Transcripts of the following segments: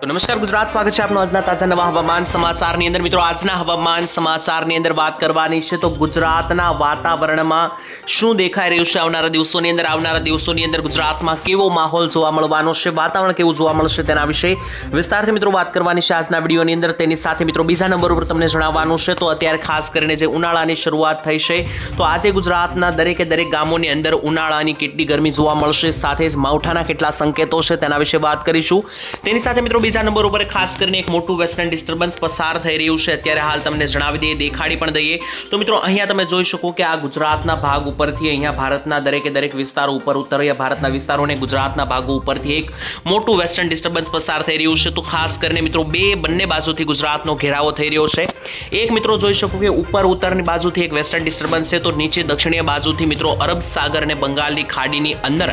તો નમસ્કાર ગુજરાત, સ્વાગત છે આપનું આજના તાજા નવા હવામાન સમાચારની અંદર। મિત્રો, આજના હવામાન સમાચારની અંદર વાત કરવાની છે તો ગુજરાતના વાતાવરણમાં શું દેખાઈ રહ્યું છે આવનારા દિવસોની અંદર ગુજરાતમાં કેવો માહોલ જોવા મળવાનો છે, વાતાવરણ કેવું જોવા મળશે તેના વિશે વિસ્તારથી મિત્રો વાત કરવાની છે આજના વિડીયોની અંદર। તેની સાથે મિત્રો બીજા નંબર ઉપર તમને જણાવવાનું છે તો અત્યારે ખાસ કરીને જે ઉનાળાની શરૂઆત થઈ છે તો આજે ગુજરાતના દરેકે દરેક ગામોની અંદર ઉનાળાની કેટલી ગરમી જોવા મળશે, સાથે જ માવઠાના કેટલા સંકેતો છે તેના વિશે વાત કરીશું। તેની સાથે મિત્રો બીજા નંબર ઉપર ખાસ કરીને એક મોટું વેસ્ટર્ન ડિસ્ટર્બન્સ પસાર થઈ રહ્યું છે, અત્યારે હાલ તમને જણાવી દઈએ, દેખાડી પણ દઈએ તો મિત્રો અહીંયા તમે જોઈ શકો કે આ ગુજરાતના ભાગ ઉપરથી અહીંયા ભારતના દરેકે દરેક વિસ્તારો ઉપર ઉત્તરીય ભારતના વિસ્તારોને ગુજરાતના ભાગો ઉપરથી એક મોટું વેસ્ટર્ન ડિસ્ટર્બન્સ પસાર થઈ રહ્યું છે। તો ખાસ કરીને મિત્રો બંને બાજુથી ગુજરાતનો ઘેરાવો થઈ રહ્યો છે। એક મિત્રો જોઈ શકો કે ઉપર ઉત્તરની બાજુથી એક વેસ્ટર્ન ડિસ્ટર્બન્સ છે, તો નીચે દક્ષિણીય બાજુથી મિત્રો અરબ સાગર અને બંગાળની ખાડીની અંદર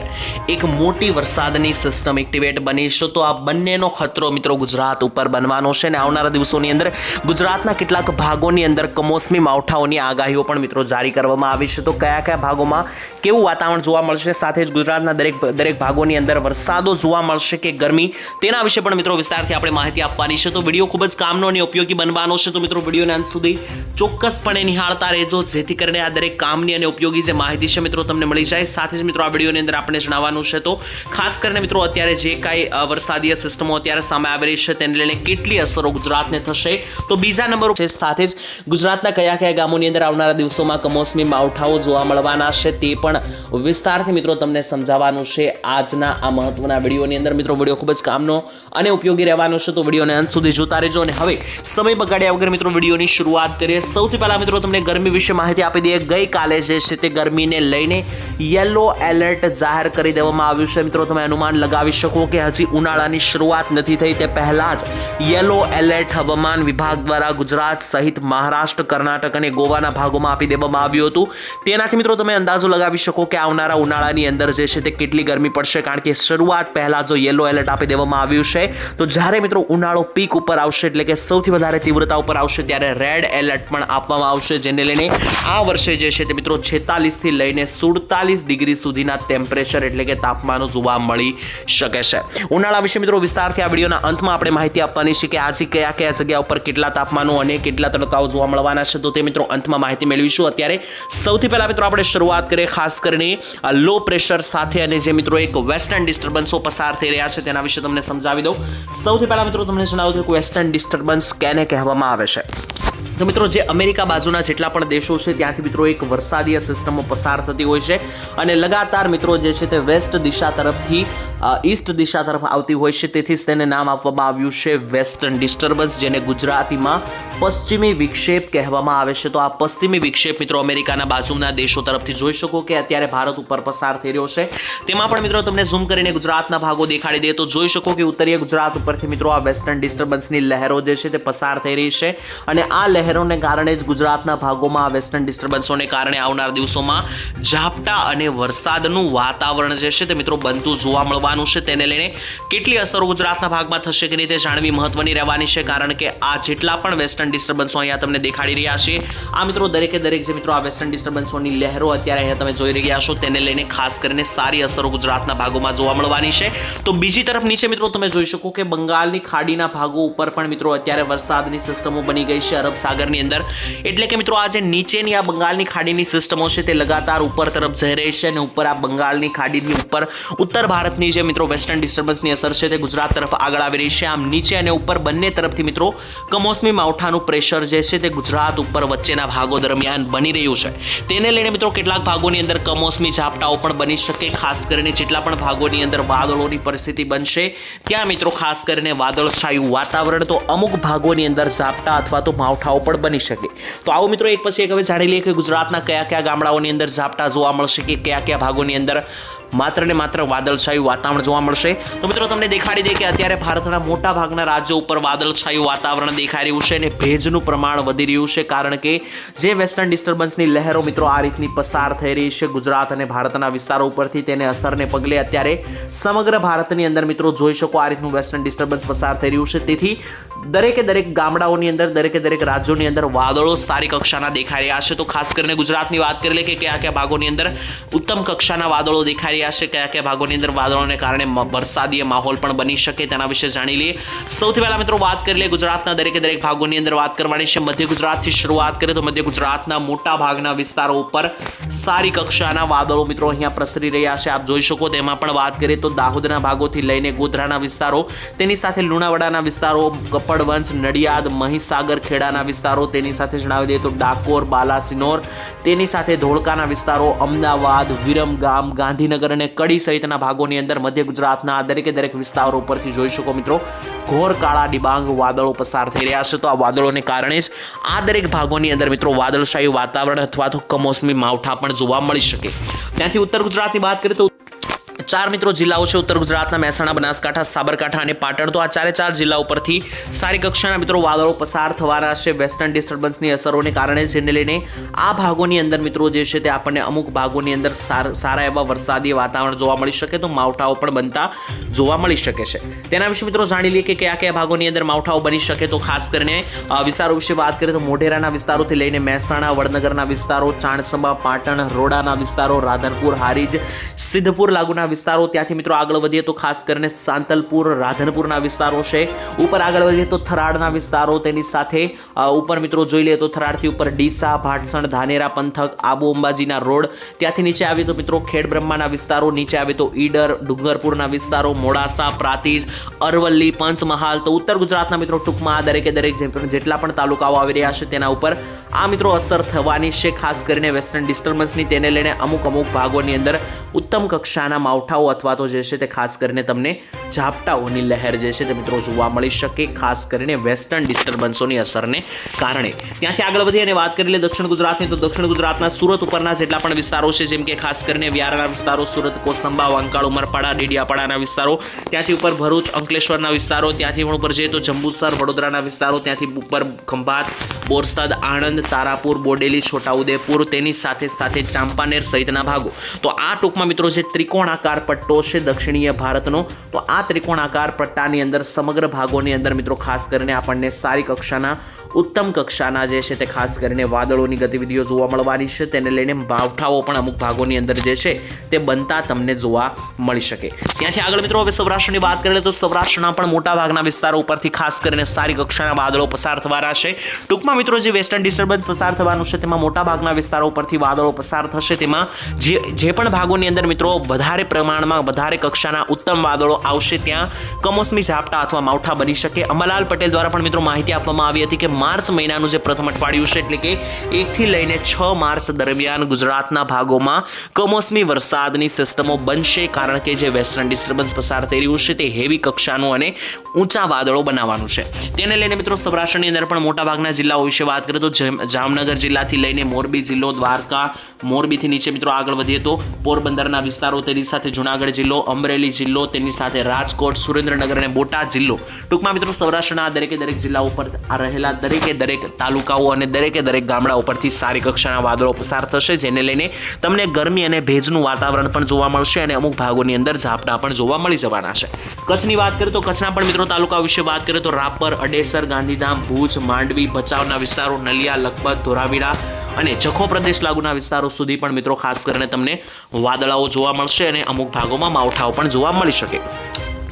એક મોટી વરસાદની સિસ્ટમ એક્ટિવેટ બની છે। તો આ બંનેનો ખતરો મિત્રો ગુજરાત ઉપર બનવાનો છે અને આવનારા દિવસોની અંદર ગુજરાતના કેટલાક ભાગોની અંદર કમોસમી માવઠાઓની આગાહીઓ પણ મિત્રો જારી કરવામાં આવી છે। તો કયા કયા ભાગોમાં કેવું વાતાવરણ જોવા મળશે, સાથે જ ગુજરાતના દરેક ભાગોની અંદર વરસાદો જોવા મળશે કે ગરમી, તેના વિશે પણ મિત્રો વિસ્તારથી આપણે માહિતી આપવાની છે। તો વિડીયો ખૂબ જ કામનો અને ઉપયોગી બનવાનો છે, તો મિત્રો વિડીયોને અંત સુધી ચોક્કસપણે નિહાળતા રહેજો, જેથી કરીને આ દરેક કામની અને ઉપયોગી જે માહિતી છે મિત્રો તમને મળી જાય। સાથે જ મિત્રો આ વિડીયોની અંદર આપણે જણાવવાનું છે તો ખાસ કરીને મિત્રો અત્યારે જે કાંઈ વરસાદીય સિસ્ટમો અત્યારે સામે આવી રહી છે તેને લઈને કેટલી અસરો ગુજરાતને થશે, તો બીજા નંબર છે સાથે જ ગુજરાતના કયા કયા ગામોની અંદર આવનારા દિવસોમાં કમોસમી માવઠાઓ જોવા મળવાના છે તે પણ વિસ્તારથી મિત્રો તમને સમજાવવાનું છે આજના આ મહત્વના વિડીયોની અંદર। મિત્રો વિડીયો ખૂબ જ કામનો અને ઉપયોગી રહેવાનો છે, તો વિડીયોને અંત સુધી જોતા રહેજો। અને હવે સમય બગાડ્યા વગર મિત્રો વિડીયોની શરૂઆત કરીએ। સૌથી પહેલા મિત્રો તમને ગરમી વિશે માહિતી આપી દઈએ। ગઈકાલે જે છે તે ગરમીને લઈને યલો એલર્ટ જાહેર કરી દેવામાં આવ્યું છે। મિત્રો તમે અનુમાન લગાવી શકો કે હજી ઉનાળાની શરૂઆત નથી થઈ તે પહેલા જ યલો એલર્ટ હવામાન વિભાગ દ્વારા ગુજરાત સહિત મહારાષ્ટ્ર, કર્ણાટક અને ગોવાના ભાગોમાં આપી દેવામાં આવ્યું હતું। તેનાથી મિત્રો તમે અંદાજો લગાવી શકો કે આવનારા ઉનાળાની અંદર જે છે તે કેટલી ગરમી પડશે, કારણ કે શરૂઆત પહેલા જો યલો એલર્ટ આપી દેવામાં આવ્યું છે તો જ્યારે મિત્રો ઉનાળો પીક ઉપર આવશે, એટલે કે સૌથી વધારે તીવ્રતા ઉપર આવશે, ત્યારે રેડ એલર્ટ પણ આપવામાં આવશે, જેને લઈને આ વર્ષે જે છે તે મિત્રો 46 થી લઈને 47 ડિગ્રી સુધીના ટેમ્પરેચર એટલે કે તાપમાનો જોવા મળી શકે છે। ઉનાળા વિશે મિત્રો વિસ્તારથી આ વિડીયોના અંતમાં આપણે માહિતી આપવાની છે કે આજે કયા કયા જગ્યા ઉપર કેટલા તાપમાનો અને કેટલા તડકાઓ જોવા મળવાના છે, તો તે મિત્રો અંતમાં માહિતી મેળવીશું। અત્યારે સૌથી પહેલા મિત્રો આપણે શરૂઆત કરીએ ખાસ કરીને લો પ્રેશર સાથે, અને જે મિત્રો એક વેસ્ટર્ન ડિસ્ટર્બન્સો પસાર થઈ રહ્યા છે તેના વિશે તમને સમજાવી દઉં। સૌથી પહેલા મિત્રો તમને જણાવું છું કે વેસ્ટર્ન ડિસ્ટર્બન્સ કેને કહેવામાં આવે છે। તો મિત્રો જે અમેરિકા બાજુના જેટલા પણ દેશો છે ત્યાંથી મિત્રો એક વરસાદીય સિસ્ટમો પસાર થતી હોય છે અને લગાતાર મિત્રો જે છે તે વેસ્ટ દિશા તરફથી ઈસ્ટ દિશા તરફ આવતી હોય છે, તેથી જ તેને નામ આપવામાં આવ્યું છે વેસ્ટર્ન ડિસ્ટર્બન્સ, જેને ગુજરાતીમાં પશ્ચિમી વિક્ષેપ કહેવામાં આવે છે। તો આ પશ્ચિમી વિક્ષેપ મિત્રો અમેરિકાના બાજુના દેશો તરફથી જોઈ શકો કે અત્યારે ભારત ઉપર પસાર થઈ રહ્યો છે। તેમાં પણ મિત્રો તમને ઝૂમ કરીને ગુજરાતના ભાગો દેખાડી દે તો જોઈ શકો કે ઉત્તરીય ગુજરાત ઉપરથી મિત્રો આ વેસ્ટર્ન ડિસ્ટર્બન્સની લહેરો જે છે તે પસાર થઈ રહી છે અને આ લહેરોને કારણે જ ગુજરાતના ભાગોમાં આ વેસ્ટર્ન ડિસ્ટર્બન્સોને કારણે આવનાર દિવસોમાં ઝાપટા અને વરસાદનું વાતાવરણ જે છે તે મિત્રો બનતું જોવા મળવાનું છે। તેને લઈને કેટલી અસરો ગુજરાતના ભાગમાં થશે કે નહીં તે જાણવી મહત્વની રહેવાની છે, કારણ કે આ જેટલા પણ વેસ્ટર્ન ડિસ્ટર્બન્સો અહીંયા તમને દેખાડી રહ્યા છે આ મિત્રો દરેકે દરેક જે મિત્રો આ વેસ્ટર્ન ડિસ્ટર્બન્સોની લહેરો અત્યારે અહીંયા તમે જોઈ રહ્યા છો તેને લઈને ખાસ કરીને સારી અસરો ગુજરાતના ભાગોમાં જોવા મળવાની છે। તો બીજી તરફ નીચે મિત્રો તમે જોઈ શકો કે બંગાળની ખાડીના ભાગો ઉપર પણ મિત્રો અત્યારે વરસાદની સિસ્ટમો બની ગઈ છે અરબ સાગરની અંદર, એટલે કે મિત્રો આ જે નીચેની આ બંગાળની ખાડીની સિસ્ટમો છે તે લગાતાર ઉપર તરફ જઈ રહી છે અને ઉપર આ બંગાળની ખાડીની ઉપર ઉત્તર ભારતની જે મિત્રો વેસ્ટર્ન ડિસ્ટર્બન્સની અસર છે તે ગુજરાત તરફ આગળ આવી રહી છે। આમ નીચે અને ઉપર બંને તરફથી મિત્રો કમોસમી માવઠાનું પ્રેશર જે છે તે ગુજરાત ઉપર વચ્ચેના ભાગો દરમિયાન બની રહ્યું છે। તેને લઈને મિત્રો કેટલાક ભાગોની અંદર કમોસમી ઝાપટાઓ પણ બની શકે, ખાસ કરીને જેટલા પણ ભાગોની અંદર વાદળોની પરિસ્થિતિ બનશે ત્યાં મિત્રો ખાસ કરીને વાદળછાયું વાતાવરણ, તો અમુક ભાગોની અંદર ઝાપટા અથવા તો માવઠાઓ પણ બની શકે। તો આવો મિત્રો એક પછી એક હવે જાણી લઈએ કે ગુજરાતના કયા કયા ગામડાઓની અંદર ઝાપટા જોવા મળશે કે કયા કયા ભાગોની અંદર માત્ર ને માત્ર વાદળછાયું વાતાવરણ જોવા મળશે। તો મિત્રો તમને દેખાડી દે કે અત્યારે ભારતના મોટા ભાગના રાજ્યો ઉપર વાદળછાયું વાતાવરણ દેખાઈ રહ્યું છે અને ભેજનું પ્રમાણ વધી રહ્યું છે, કારણ કે જે વેસ્ટર્ન ડિસ્ટર્બન્સની લહેરો મિત્રો આ રીતની પસાર થઈ રહી છે ગુજરાત અને ભારતના વિસ્તારો ઉપરથી, તેને અસરને પગલે અત્યારે સમગ્ર ભારતની અંદર મિત્રો જોઈ શકો આ રીતનું વેસ્ટર્ન ડિસ્ટર્બન્સ પસાર થઈ રહ્યું છે। તેથી દરેકે દરેક ગામડાઓની અંદર દરેકે દરેક રાજ્યોની અંદર વાદળો સારી કક્ષાના દેખાઈ રહ્યા છે। તો ખાસ કરીને ગુજરાતની વાત કરી લે કે કયા કયા ભાગોની અંદર ઉત્તમ કક્ષાના વાદળો દેખાઈ રહ્યા છે, કયા કયા ભાગોની અંદર વાદળોને કારણે વરસાદીય માહોલ પણ બની શકે તેના વિશે જાણી લઈએ. સૌથી પહેલા મિત્રો વાત કરી લઈએ ગુજરાતના દરેક ભાગોની અંદર વાત કરવાની છે. મધ્ય ગુજરાતથી શરૂઆત કરીએ તો મધ્ય ગુજરાતના મોટા ભાગના વિસ્તારો ઉપર સારી કક્ષાના વાદળો મિત્રો અહીંયા પ્રસરી રહ્યા છે. આપ જોઈ શકો તેમાં પણ વાત કરીએ તો દાહોદના ભાગોથી લઈને ગોધરાના વિસ્તારો, તેની સાથે લુણાવાડાના વિસ્તારો, કપડવંજ, નડિયાદ, મહીસાગર, ખેડાના વિસ્તારો, તેની સાથે જણાવી દઈએ તો ડાકોર, બાલાસિનોર, તેની સાથે ધોળકાના વિસ્તારો, અમદાવાદ, વિરમગામ, ગાંધીનગર અને કડી સહિતના ભાગોની અંદર મધ્ય ગુજરાતના દરેક વિસ્તારો ઉપરથી જોઈ શકો મિત્રો ઘોર કાળા ડિબાંગ વાદળો પસાર થઈ રહ્યા છે. તો આ વાદળોને કારણે જ આ દરેક ભાગોની અંદર મિત્રો વાદળશાહી વાતાવરણ અથવા તો કમોસમી માવઠા પણ જોવા મળી શકે. ત્યાંથી ઉત્તર ગુજરાતની વાત કરીએ તો 4 મિત્રો જિલ્લાઓ છે ઉત્તર ગુજરાતના: મહેસાણા, બનાસકાંઠા, સાબરકાંઠા અને પાટણ. તો આ 4 જિલ્લા ઉપરથી સારી કક્ષાના મિત્રો વાદળો પસાર થવાના છે વેસ્ટર્ન ડિસ્ટર્બન્સની અસરોને કારણે, જેને લઈને આ ભાગોની અંદર મિત્રો જે છે તે આપણને અમુક ભાગોની અંદર સારા એવા વરસાદી વાતાવરણ જોવા મળી શકે, તો માવઠાઓ પણ બનતા જોવા મળી શકે છે. તેના વિશે મિત્રો જાણી લઈએ કે કયા કયા ભાગોની અંદર માવઠાઓ બની શકે. તો ખાસ કરીને વિસ્તારો વિશે વાત કરીએ તો મોઢેરાના વિસ્તારોથી લઈને મહેસાણા, વડનગરના વિસ્તારો, ચાણસમા, પાટણ, રોડાના વિસ્તારો, રાધનપુર, હારીજ, સિદ્ધપુર લાગુના વિસ્તારો. ત્યાંથી મિત્રો આગળ વધીએ તો ખાસ કરીને સાંતલપુર, રાધનપુરના વિસ્તારો છે. ઉપર આગળ વધીએ તો થરાદના વિસ્તારો, તેની સાથે ઉપર મિત્રો જોઈ લઈએ તો થરાદથી ઉપર ડીસા, ભાટસણ, ધાનેરા પંથક, આબુ અંબાજીના રોડ. ત્યાંથી નીચે આવીએ તો મિત્રો ખેડ બ્રહ્માના વિસ્તારો, નીચે આવે તો ઈડર, ડુંગરપુરના વિસ્તારો, મોડાસા, પ્રાતિજ, અરવલ્લી, પંચમહાલ. તો ઉત્તર ગુજરાતના મિત્રો ટૂંકમાં આ દરેક જેટલા પણ તાલુકાઓ આવી રહ્યા છે તેના ઉપર આ મિત્રો અસર થવાની છે, ખાસ કરીને વેસ્ટર્ન ડિસ્ટર્બન્સની. તેને લઈને અમુક ભાગોની અંદર ઉત્તમ કક્ષાના માવઠાઓ અથવા તો જે છે તે ખાસ કરીને તમને ઝાપટાઓની લહેર જે છે તે મિત્રો જોવા મળી શકે, ખાસ કરીને વેસ્ટર્ન ડિસ્ટર્બન્સોની અસરને કારણે. ત્યાંથી આગળ વધી અને વાત કરી લઈએ દક્ષિણ ગુજરાતની. તો દક્ષિણ ગુજરાતના સુરત ઉપરના જેટલા પણ વિસ્તારો છે, જેમ કે ખાસ કરીને વ્યારાના વિસ્તારો, સુરત, કોસંબા, વાંકાળ, ઉમરપાડા, ડેડિયાપાડાના વિસ્તારો, ત્યાંથી ઉપર ભરૂચ, અંકલેશ્વરના વિસ્તારો, ત્યાંથી પણ ઉપર જઈએ તો જંબુસર, વડોદરાના વિસ્તારો, ત્યાંથી ઉપર ખંભાત, બોરસદ, આણંદ, તારાપુર, બોડેલી, છોટાઉદેપુર, તેની સાથે ચાંપાનેર સહિતના ભાગો. તો આ ટૂંકમાં મિત્રો જે ત્રિકોણાકાર પટ્ટો છે દક્ષિણીય ભારતનો, તો આ ત્રિકોણાકાર પટ્ટાની અંદર સમગ્ર ભાગોની અંદર મિત્રો ખાસ કરીને આપણને સારી કક્ષાના ઉત્તમ કક્ષાના જે છે તે ખાસ કરીને વાદળોની ગતિવિધિઓ જોવા મળવાની છે. તેને લઈને માવઠાઓ પણ અમુક ભાગોની અંદર જે છે તે બનતા તમને જોવા મળી શકે. ત્યાંથી આગળ મિત્રો હવે સૌરાષ્ટ્રની વાત કરીએ તો સૌરાષ્ટ્રના પણ મોટા ભાગના વિસ્તારો ઉપરથી ખાસ કરીને સારી કક્ષાના વાદળો પસાર થવાના છે. ટૂંકમાં મિત્રો જે વેસ્ટર્ન ડિસ્ટર્બન્સ પસાર થવાનું છે તેમાં મોટા ભાગના વિસ્તારો ઉપરથી વાદળો પસાર થશે. તેમાં જે પણ ભાગોની અંદર મિત્રો વધારે પ્રમાણમાં વધારે કક્ષાના ઉત્તમ વાદળો આવશે ત્યાં કમોસમી ઝાપટા અથવા માવઠા બની શકે. અંબાલાલ પટેલ દ્વારા પણ મિત્રો માહિતી આપવામાં આવી હતી કે માર્ચ મહિનાનું જે પ્રથમ અઠવાડિયું છે, એટલે કે 1 થી લઈને 6 માર્ચ દરમિયાન ગુજરાતના ભાગોમાં કમોસમી વરસાદની સિસ્ટમો બનશે, કારણ કે જે વેસ્ટર્ન ડિસ્ટર્બન્સ પસાર થઈ રહ્યું છે તે હેવી કક્ષાનું અને ઊંચા વાદળો બનાવવાનું છે. તેને લઈને મિત્રો સૌરાષ્ટ્રની અંદર પણ મોટા ભાગના જિલ્લાઓ વિશે વાત કરીએ તો જામનગર જિલ્લાથી લઈને મોરબી જિલ્લો, દ્વારકા, મોરબીથી નીચે મિત્રો આગળ વધીએ તો પોરબંદરના વિસ્તારો, તેની સાથે જુનાગઢ જિલ્લો, અમરેલી જિલ્લો, તેની સાથે રાજકોટ, સુરેન્દ્રનગર અને બોટાદ જિલ્લો. ટૂંકમાં મિત્રો સૌરાષ્ટ્રના દરેક જિલ્લા ઉપર રહેલા દરેક તાલુકાઓ અને દરેક ગામડા ઉપરથી સારી કક્ષાના વાદળો પસાર થશે, જેને લઈને તમને ગરમી અને ભેજનું વાતાવરણ પણ જોવા મળશે અને અમુક ભાગોની અંદર ઝાપટા પણ જોવા મળી જવાના છે. કચ્છની વાત કરીએ તો કચ્છના પણ મિત્રો તાલુકા વિશે વાત કરીએ તો રાપર, અડેસર, ગાંધીધામ, ભુજ, માંડવી, ભચાઉના વિસ્તારો, નલિયા, લખપત, ધોરાવીરા અને જખો પ્રદેશ લાગુના વિસ્તારો સુધી પણ મિત્રો ખાસ કરીને તમને વાદળાઓ જોવા મળશે અને અમુક ભાગોમાં માવઠાઓ પણ જોવા મળી શકે.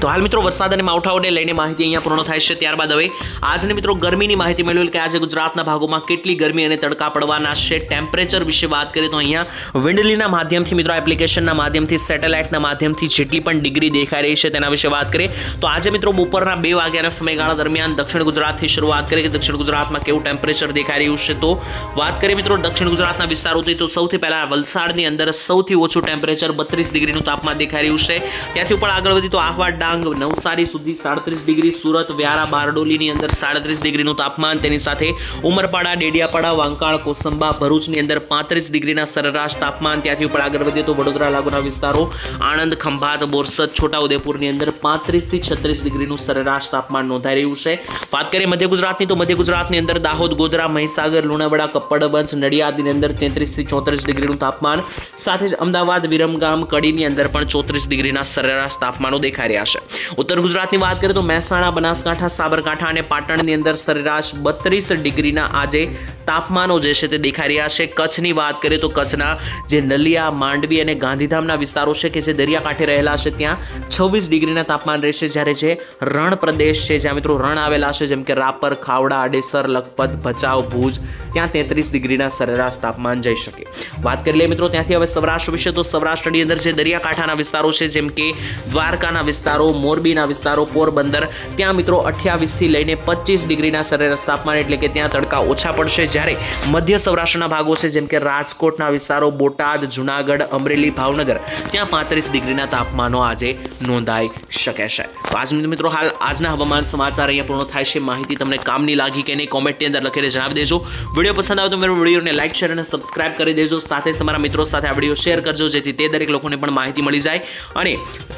તો હાલ મિત્રો વરસાદ અને માવઠાઓને લઈને માહિતી અહીંયા પૂર્ણ થાય છે. ત્યારબાદ હવે આજની મિત્રો ગરમીની માહિતી મેળવેલ કે આજે ગુજરાતના ભાગોમાં કેટલી ગરમી અને તડકા પડવાના છે. ટેમ્પરેચર વિશે વાત કરીએ તો અહીંયા વિન્ડલીના માધ્યમથી મિત્રો એપ્લિકેશનના માધ્યમથી, સેટેલાઇટના માધ્યમથી જેટલી પણ ડિગ્રી દેખાઈ રહી છે તેના વિશે વાત કરીએ તો આજે મિત્રો બપોરના 2 વાગ્યાના સમયગાળા દરમિયાન દક્ષિણ ગુજરાતથી શરૂઆત કરીએ કે દક્ષિણ ગુજરાતમાં કેવું ટેમ્પરેચર દેખાઈ રહ્યું છે. તો વાત કરીએ મિત્રો દક્ષિણ ગુજરાતના વિસ્તારોથી તો સૌથી પહેલા વલસાડની અંદર સૌથી ઓછું ટેમ્પરેચર 32 ડિગ્રીનું તાપમાન દેખાઈ રહ્યું છે. ત્યાંથી ઉપર આગળ વધી તો આહવા, ડાંગ, નવસારી સુધી 37 ડિગ્રી, સુરત, વ્યારા, બારડોલીની અંદર 37 ડિગ્રીનું તાપમાન, તેની સાથે ઉમરપાડા, ડેડિયાપાડા, વાંકાળ, કોસંબા, ભરૂચની અંદર 35 ડિગ્રીના સરેરાશ તાપમાન. ત્યાંથી ઉપર આગળ વધીએ તો વડોદરા લાગુના વિસ્તારો, આણંદ, ખંભાત, બોરસદ, છોટાઉદેપુરની અંદર 35 થી 36 ડિગ્રીનું સરેરાશ તાપમાન નોંધાઈ રહ્યું છે. વાત કરીએ મધ્ય ગુજરાતની તો મધ્ય ગુજરાતની અંદર દાહોદ, ગોધરા, મહીસાગર, લુણાવાડા, કપડવંજ, નડિયાદની અંદર 33 થી 34 ડિગ્રીનું તાપમાન, સાથે જ અમદાવાદ, વિરમગામ, કડીની અંદર પણ 34 ડિગ્રીના સરેરાશ તાપમાનો દેખાઈ રહ્યા છે. ઉત્તર ગુજરાતની વાત કરીએ તો મહેસાણા, બનાસકાંઠા, સાબરકાંઠા અને પાટણની અંદર સરેરાશ 32 ડિગ્રીના આજે તાપમાનો જે છે તે દેખાઈ રહ્યા છે. કચ્છની વાત કરીએ તો કચ્છના જે નલિયા, માંડવી અને ગાંધીધામના વિસ્તારો છે કે જે દરિયાકાંઠે રહેલા છે ત્યાં 26 ડિગ્રીના તાપમાન રહેશે, જ્યારે જે રણ પ્રદેશ છે જ્યાં મિત્રો રણ આવેલા છે જેમ કે રાપર, ખાવડા, આડેસર, લખપત, ભચાઉ, ભુજ ત્યાં 33 ડિગ્રીના સરેરાશ તાપમાન જઈ શકે. વાત કરી લઈએ મિત્રો ત્યાંથી હવે સૌરાષ્ટ્ર વિશે, તો સૌરાષ્ટ્રની અંદર જે દરિયાકાંઠાના વિસ્તારો છે જેમ કે દ્વારકાના વિસ્તારો, મોરબીના વિસ્તારો, પોરબંદર ત્યાં મિત્રો 28 થી લઈને 25 ડિગ્રીના સરેરાશ તાપમાન, એટલે કે ત્યાં તડકા ઓછા પડશે. જ્યારે મધ્ય સૌરાષ્ટ્રના ભાગો છે જેમ કે રાજકોટના વિસ્તારો, બોટાદ, જુનાગઢ, અમરેલી, ભાવનગર ત્યાં 35 ડિગ્રીના તાપમાનો આજે નોંધાઈ શકે છે. તો આજ મિત્રો હાલ આજના હવામાન સમાચાર અહીંયા પૂર્ણ થાય છે. માહિતી તમને કામની લાગી કે નહીં કોમેન્ટની અંદર લખીને જણાવી દેજો. વિડીયો પસંદ આવે તો મારો વિડીયોને લાઈક, શેર અને સબસ્ક્રાઇબ કરી દેજો. સાથે જ તમારા મિત્રો સાથે આ વિડીયો શેર કરજો જેથી તે દરેક લોકોને પણ માહિતી મળી જાય. અને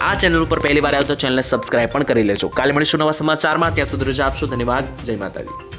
આ ચેનલ ઉપર પહેલી વાર આવ્યો તો ચેનલને સબસ્ક્રાઇબ પણ કરી લેજો. કાલે મળીશું નવા સમાચારમાં. ત્યાં સુધી રજા આપશો. ધન્યવાદ. જય માતાજી.